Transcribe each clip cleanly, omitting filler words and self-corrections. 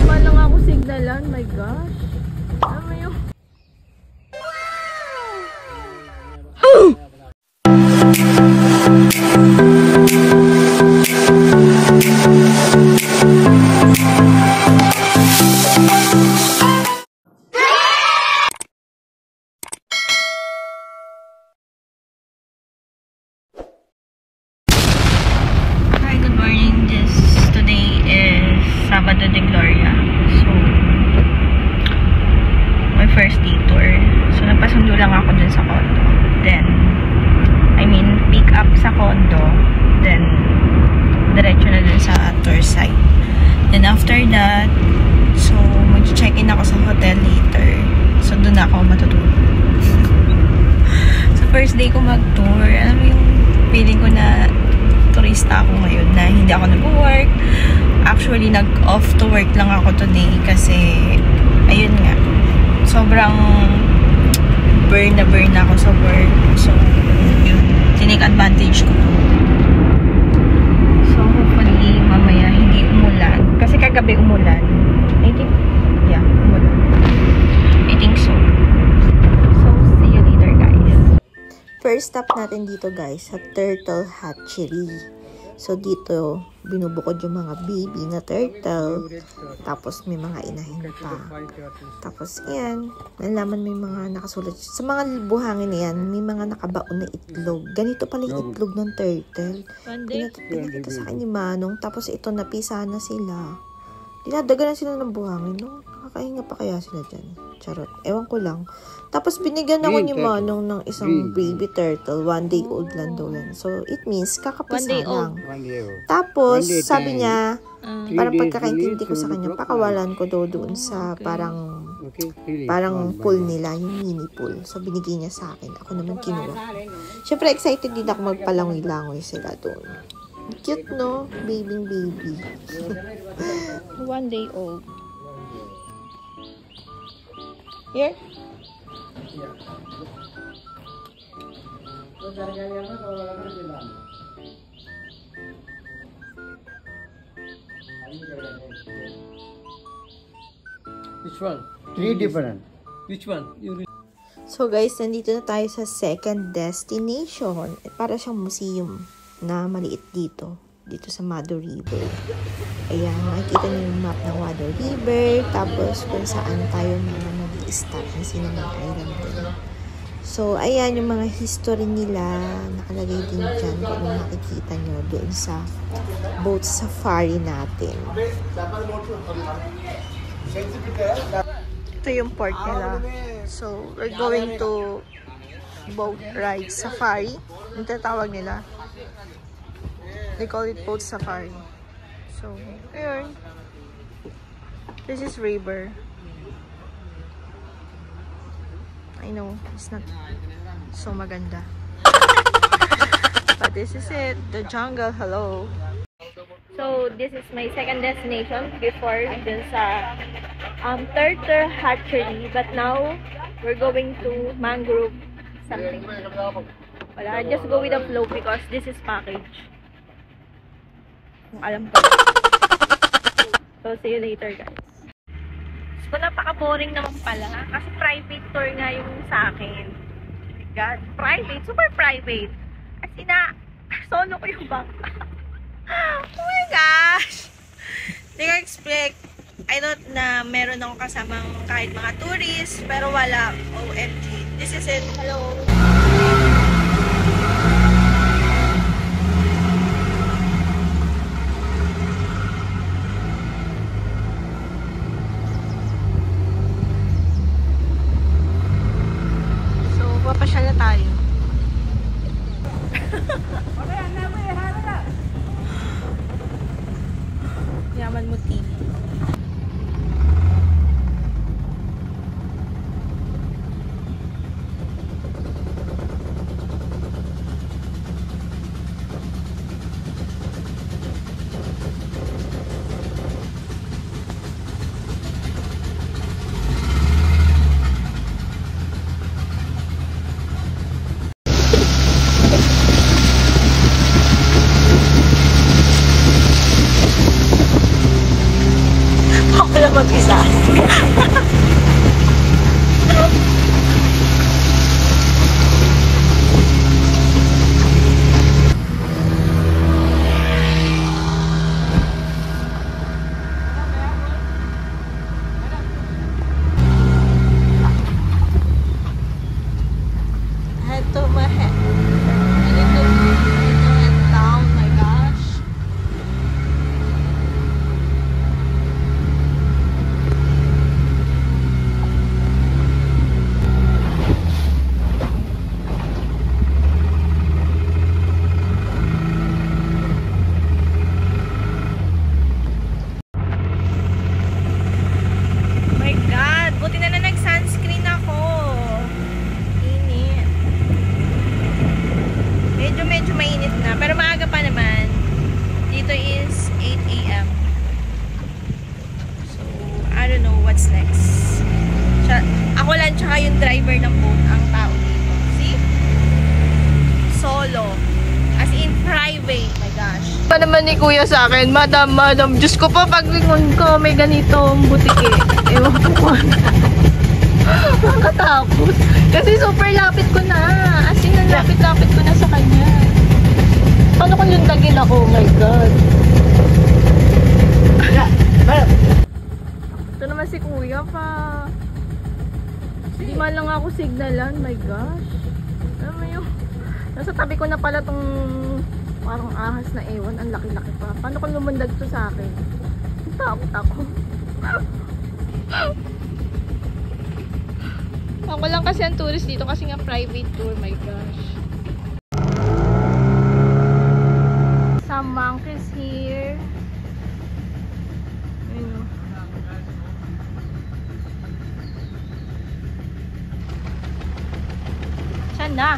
man lang ako signalan. My gosh. Ano mo yung... Sabado de Gloria. So, my first detour. So, napasundo lang ako dun sa condo. Then, pick up sa condo. Then, diretso na dun sa tour site. Then, after that, so, mag-check-in ako sa hotel later. So, dun ako matutulog. So, first day ko mag-tour. Alam mo yung feeling ko na turista ako ngayon na hindi ako nag-work. Actually, nag-off to work lang ako today kasi, ayun nga, sobrang burn na ako sa work. So, yun, tinake advantage ko. So, hopefully, mamaya hindi umulan. Kasi kagabi umulan. I think, yeah, umulan. I think so. So, see you later, guys. First stop natin dito, guys, sa Turtle Hatchery. So, dito, binubukod yung mga baby na turtle. Tapos, may mga inahin pa. Tapos, ayan, nalaman may mga nakasulat. Sa mga buhangin na yan, may mga nakabaon na itlog. Ganito pala yung itlog ng turtle. Pinakita sa akin ni Manong. Tapos, ito, napisa na sila. Dinadaga na sila ng buhangin. No? Nakakahinga pa kaya sila dyan. Charot. Ewan ko lang. Tapos, binigyan ako ni Manong ng isang baby turtle. 1 day old lang daw yan. So, it means, kakapisa lang. Tapos, sabi niya, parang pagkakaintindi ko sa kanya, pakawalan ko daw doon sa parang pool nila, yung mini pool. So, binigay niya sa akin. Ako naman kinuha. Siyempre, excited din ako magpalangoy-langoy sila doon. Cute, no? Baby. 1 day old. Here? Which one? 3 different. Which one? So guys, nandito na tayo sa second destination. Para siyang museum na maliit dito. Dito sa Mado River. Ayan, makikita niyo yung map ng Mado River. Tapos kung saan tayo mag-i-stop ng Cinnamon Island din. So, ayan yung mga history nila. Nakalagay din dyan kung ano makikita nyo doon sa boat safari natin. Ito yung port nila. So, we're going to boat ride safari. Yung tatawag nila. They call it boat safari. So, ayun. This is river. I know, it's not so maganda. But this is it. The jungle, hello. So, this is my second destination before dun sa Turtle Hatchery. But now, we're going to mangrove something. Wala, just go with the flow because this is package. Kung alam ko. So, see you later, guys. So, napaka-boring naman pala. Kasi private tour nga yung sa akin. Oh my God. Private. Super private. As in solo ko yung bangka. Oh my gosh! Hindi ko expect. I thought na meron akong kasamang kahit mga tourists. Pero wala. OMG. This is it. Hello. Papasyal na tayo. Yaman mo tea. Wala mag-isa. Ako lang tsaka yung driver ng boat ang tao dito. See? Solo. As in private. My gosh. Pa naman ni kuya sa akin, madam, Diyos ko pa pag lingon ko, may ganitong butike. Ewan ko. Nakatakot. Kasi super lapit ko na. As in, lapit-lapit ko na sa kanya. Paano kung lundagin ako? Oh my God. Ito naman si kuya pa. Hindi man lang ako signalan. My gosh. Alam mo yung... Nasa tabi ko na pala tong parang ahas na ewan. Ang laki-laki pa. Paano kung lumundag to sa akin? Takot ako. Ako lang kasi ang tourist dito kasi nga private tour. My gosh. Some monkeys here. Ayun. Saan na?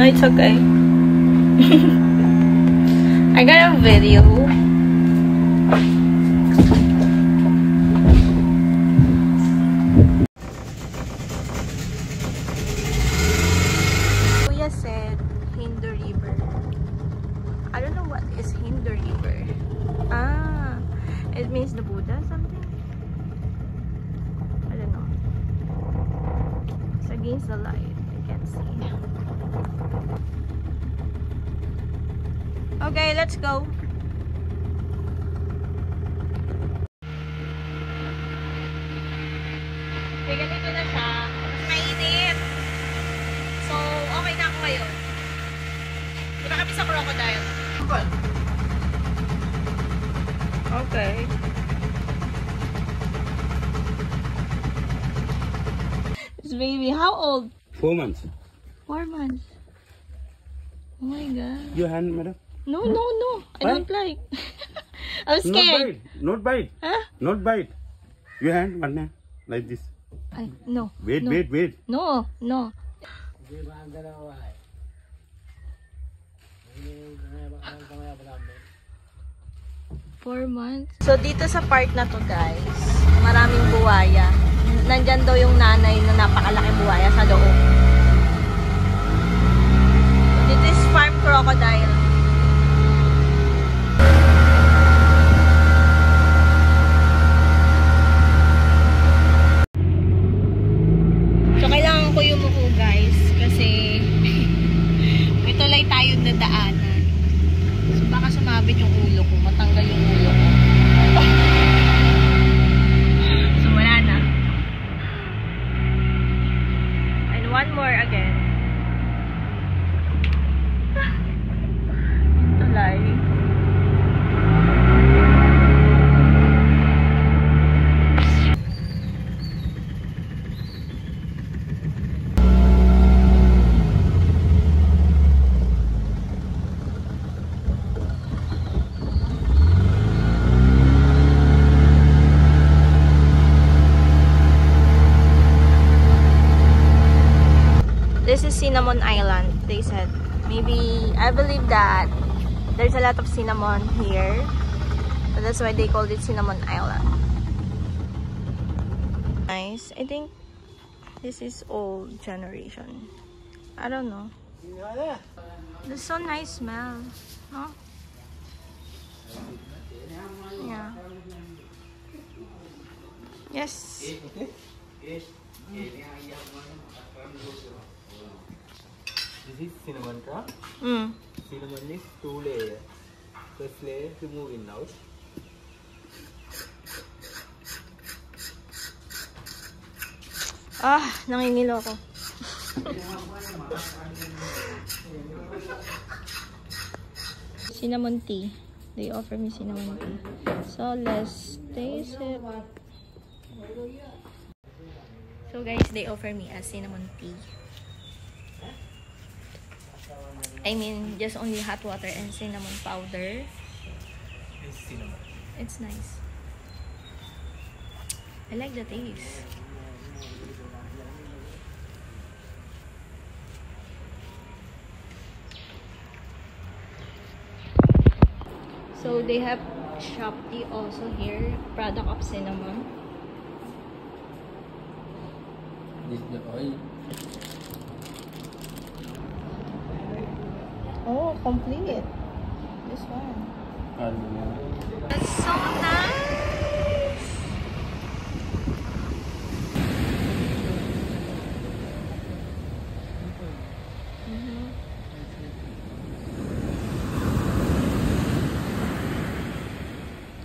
No, it's okay. I got a video. Kuya said Hindu River. I don't know what is Hindu River. Ah, it means the Buddha something? I don't know. It's against the light. I can't see. Okay, let's go. Okay, ganito na siya. Mas mainit. So, okay na ako ngayon. Diba kami sa crocodile? Okay. This baby, how old? 4 months. 4 months. Oh my God. Your hand, madam? No, no, no. I Why? don't like. I'm scared. Not bite. Huh? Not bite. Your hand, one hand. Like this. No. Wait, no. wait. No, no. Four months. So, dito sa part na to, guys, maraming buwaya. Nandyan daw yung nanay na napakalaking buwaya sa loob. This is farm crocodile. So, kailangan ko yumuko, guys, kasi may tulay tayong dadaanan. So, baka sumabit yung ulo ko, matanggal yung ulo ko. So, wala na. here again. Yung tulay. This is Cinnamon Island, they said. Maybe, I believe that there's a lot of cinnamon here. So that's why they called it Cinnamon Island. Nice. I think this is old generation. I don't know. There's so nice smell. No? Yeah. Yes. This is cinnamon wrap. Cinnamon is 2 layers. First layer removing out. Ah, nangingilo ako. Cinnamon tea. They offer me cinnamon tea. So let's taste it. So guys, they offer me a cinnamon tea. I mean, just only hot water and cinnamon powder. It's cinnamon. It's nice. I like the taste. So they have shop tea also here, product of cinnamon. This is the oil. Oh, complete. This one. That's so nice.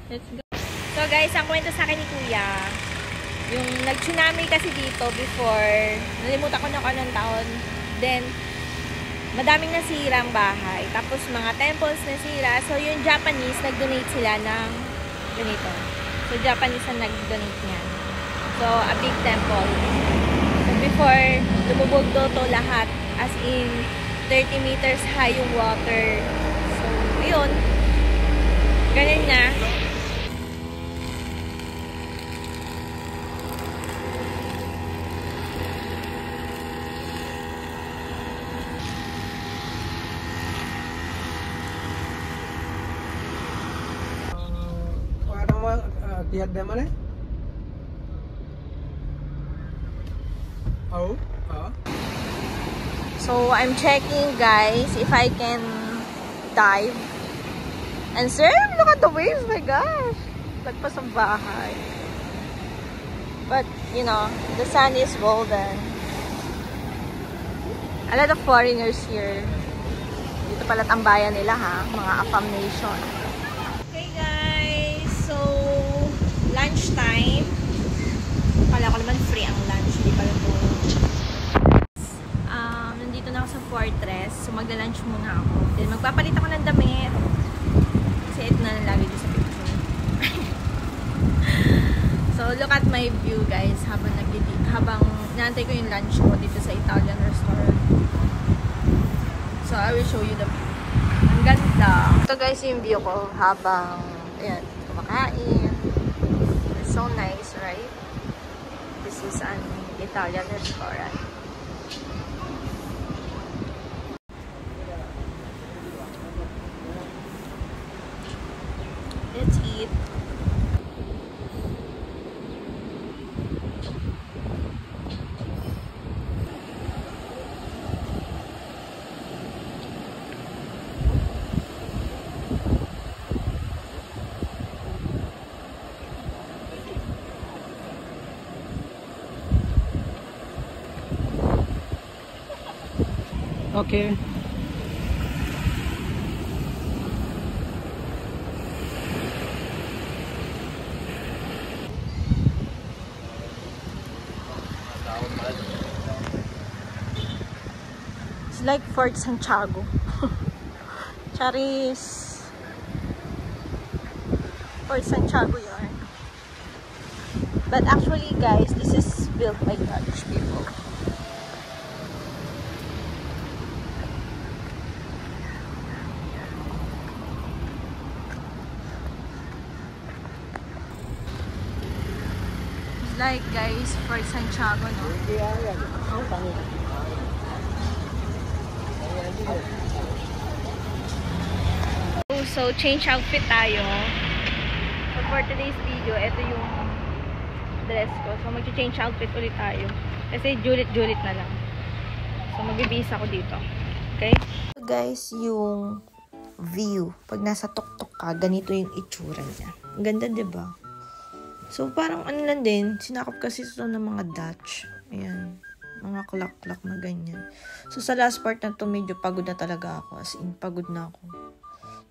Let's go. So guys, ang kwento sa akin ni Kuya, yung nag-tsunami kasi dito before, nalimutan ko na kung anong taon. Then, madaming nasirang bahay. Tapos, mga temples nasira. So, yung Japanese, nag-donate sila ng ganito. So, Japanese ang nag-donate niyan. So, a big temple. So, before, lumubog to lahat. As in, 30 meters high yung water. So, yun. Ganun na. So, I'm checking, guys, if I can dive. And sir, look at the waves, my gosh. Lagpas ang bahay. But, you know, the sand is golden. A lot of foreigners here. Dito pala tambayan nila, ha? Mga Afam Nation. Okay, guys. So, lunchtime. Kala ko naman free ang lunch. Hindi pala po. Nandito na ako sa Fortress. So, magla-lunch muna ako. Then, magpapalit ako ng damit. Kasi ito na lang lagi sa picture. So, look at my view, guys. Habang naantay ko yung lunch ko dito sa Italian restaurant. So, I will show you the view. Ang ganda. Ito, guys, yung view ko habang, ayan, kumakain. It's so nice, right? This is an Italian restaurant. Let's eat. Okay. like Fort Santiago. Charis. Fort Santiago yun. But actually guys, this is built by Dutch people. It's like guys, Fort Santiago, no? So, change outfit tayo. So, for today's video, ito yung dress ko. So, mag-change outfit ulit tayo. Kasi julit-julit na lang. So, magbibihis ako dito. Okay? So, guys, yung view. Pag nasa tuktok ka, ganito yung itsura niya. Ang ganda, diba? So, parang ano lang din, sinakop kasi ito ng mga Dutch. Ayan. Mga klak-klak na ganyan. So, sa last part na to, medyo pagod na talaga ako. As in, pagod na ako.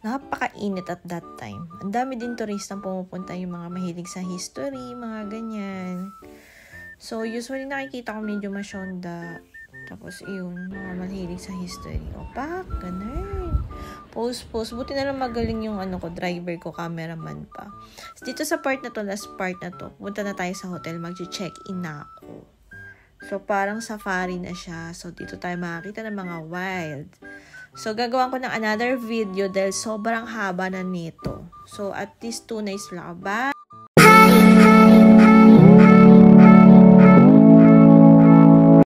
Napakainit at that time. Ang dami din turistang pumupunta, yung mga mahilig sa history, mga ganyan. So, usually nakikita ko medyo masyonda. Tapos, yun, mga mahilig sa history. Opak, ganun. Post. Buti na lang magaling yung driver ko, cameraman pa. So, dito sa part na to, last part na to, punta na tayo sa hotel, mag-check-in na ako. So, parang safari na siya. So, dito tayo makakita ng mga wild. So, gagawan ko ng another video dahil sobrang haba na nito. So, at least 2 nights lang. Bye!